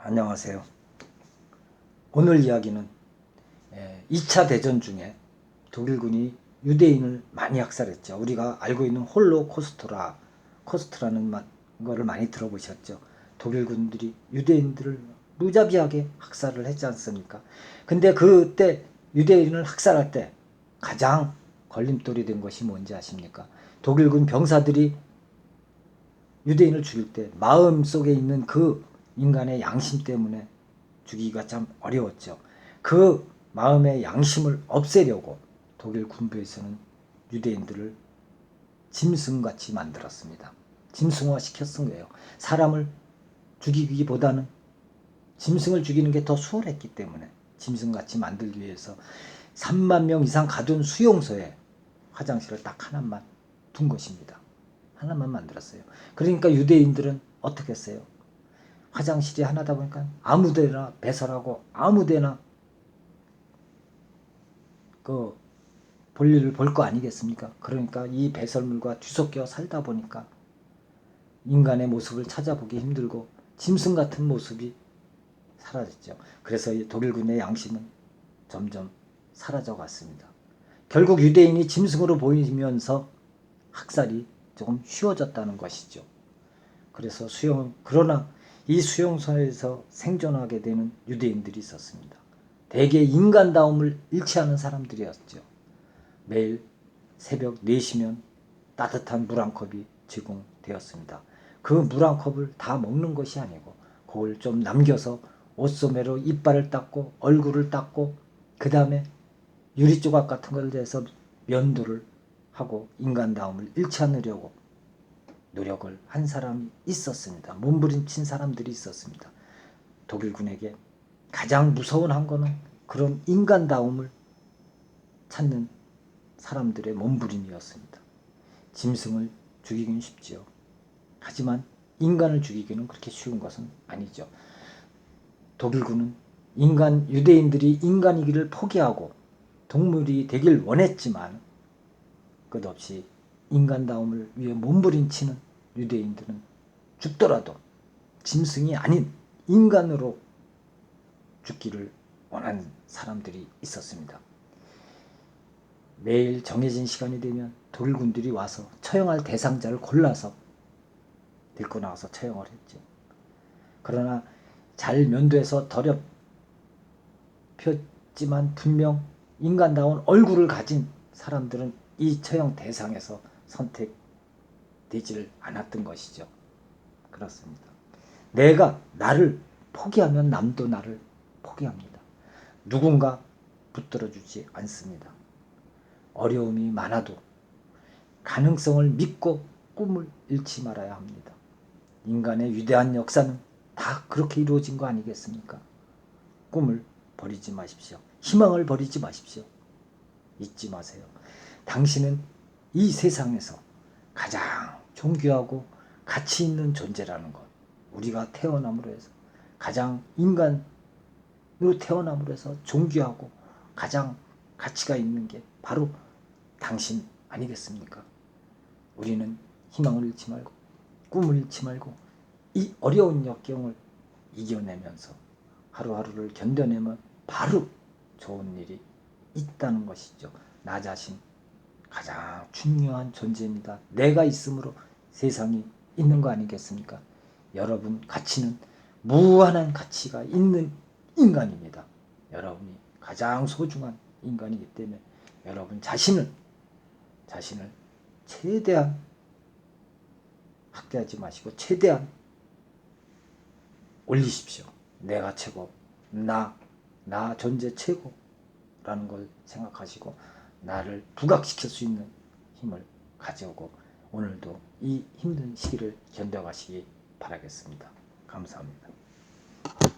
안녕하세요. 오늘 이야기는 2차 대전 중에 독일군이 유대인을 많이 학살했죠. 우리가 알고 있는 홀로코스트라는 거를 많이 들어보셨죠. 독일군들이 유대인들을 무자비하게 학살을 했지 않습니까? 근데 그때 유대인을 학살할 때 가장 걸림돌이 된 것이 뭔지 아십니까? 독일군 병사들이 유대인을 죽일 때 마음속에 있는 그 인간의 양심 때문에 죽이기가 참 어려웠죠. 그 마음의 양심을 없애려고 독일 군부에서는 유대인들을 짐승같이 만들었습니다. 짐승화 시켰은 거예요. 사람을 죽이기보다는 짐승을 죽이는 게 더 수월했기 때문에 짐승같이 만들기 위해서 3만 명 이상 가둔 수용소에 화장실을 딱 하나만 둔 것입니다. 하나만 만들었어요. 그러니까 유대인들은 어떻게 했어요? 화장실이 하나다 보니까 아무데나 배설하고 아무데나 그 볼일을 볼 거 아니겠습니까? 그러니까 이 배설물과 뒤섞여 살다 보니까 인간의 모습을 찾아보기 힘들고 짐승 같은 모습이 사라졌죠. 그래서 독일군의 양심은 점점 사라져 갔습니다. 결국 유대인이 짐승으로 보이면서 학살이 조금 쉬워졌다는 것이죠. 그래서 그러나 이 수용소에서 생존하게 되는 유대인들이 있었습니다. 대개 인간다움을 잃지 않은 사람들이었죠. 매일 새벽 4시면 따뜻한 물 한 컵이 제공되었습니다. 그 물 한 컵을 다 먹는 것이 아니고 그걸 좀 남겨서 옷소매로 이빨을 닦고 얼굴을 닦고 그 다음에 유리조각 같은 걸 대서 면도를 하고 인간다움을 잃지 않으려고 노력을 한 사람이 있었습니다. 몸부림친 사람들이 있었습니다. 독일군에게 가장 무서운 한 거는 그런 인간다움을 찾는 사람들의 몸부림이었습니다. 짐승을 죽이기는 쉽지요. 하지만 인간을 죽이기는 그렇게 쉬운 것은 아니죠. 독일군은 유대인들이 인간이기를 포기하고 동물이 되길 원했지만 끝없이 인간다움을 위해 몸부림치는 유대인들은 죽더라도 짐승이 아닌 인간으로 죽기를 원하는 사람들이 있었습니다. 매일 정해진 시간이 되면 독일군들이 와서 처형할 대상자를 골라서 데리고 나와서 처형을 했죠. 그러나 잘 면도해서 더럽혔지만 분명 인간다운 얼굴을 가진 사람들은 이 처형 대상에서 선택되지를 않았던 것이죠. 그렇습니다. 내가 나를 포기하면 남도 나를 포기합니다. 누군가 붙들어주지 않습니다. 어려움이 많아도 가능성을 믿고 꿈을 잃지 말아야 합니다. 인간의 위대한 역사는 다 그렇게 이루어진 거 아니겠습니까? 꿈을 버리지 마십시오. 희망을 버리지 마십시오. 잊지 마세요. 당신은 이 세상에서 가장 존귀하고 가치 있는 존재라는 것. 우리가 태어남으로 해서 가장 인간으로 태어남으로 해서 존귀하고 가장 가치가 있는 게 바로 당신 아니겠습니까? 우리는 희망을 잃지 말고 꿈을 잃지 말고 이 어려운 역경을 이겨내면서 하루하루를 견뎌내면 바로 좋은 일이 있다는 것이죠. 나 자신 가장 중요한 존재입니다. 내가 있으므로 세상이 있는 거 아니겠습니까? 여러분 가치는 무한한 가치가 있는 인간입니다. 여러분이 가장 소중한 인간이기 때문에 여러분 자신을 최대한 학대하지 마시고 최대한 올리십시오. 내가 최고, 나 존재 최고라는 걸 생각하시고 나를 부각시킬 수 있는 힘을 가져오고 오늘도 이 힘든 시기를 견뎌가시기 바라겠습니다. 감사합니다.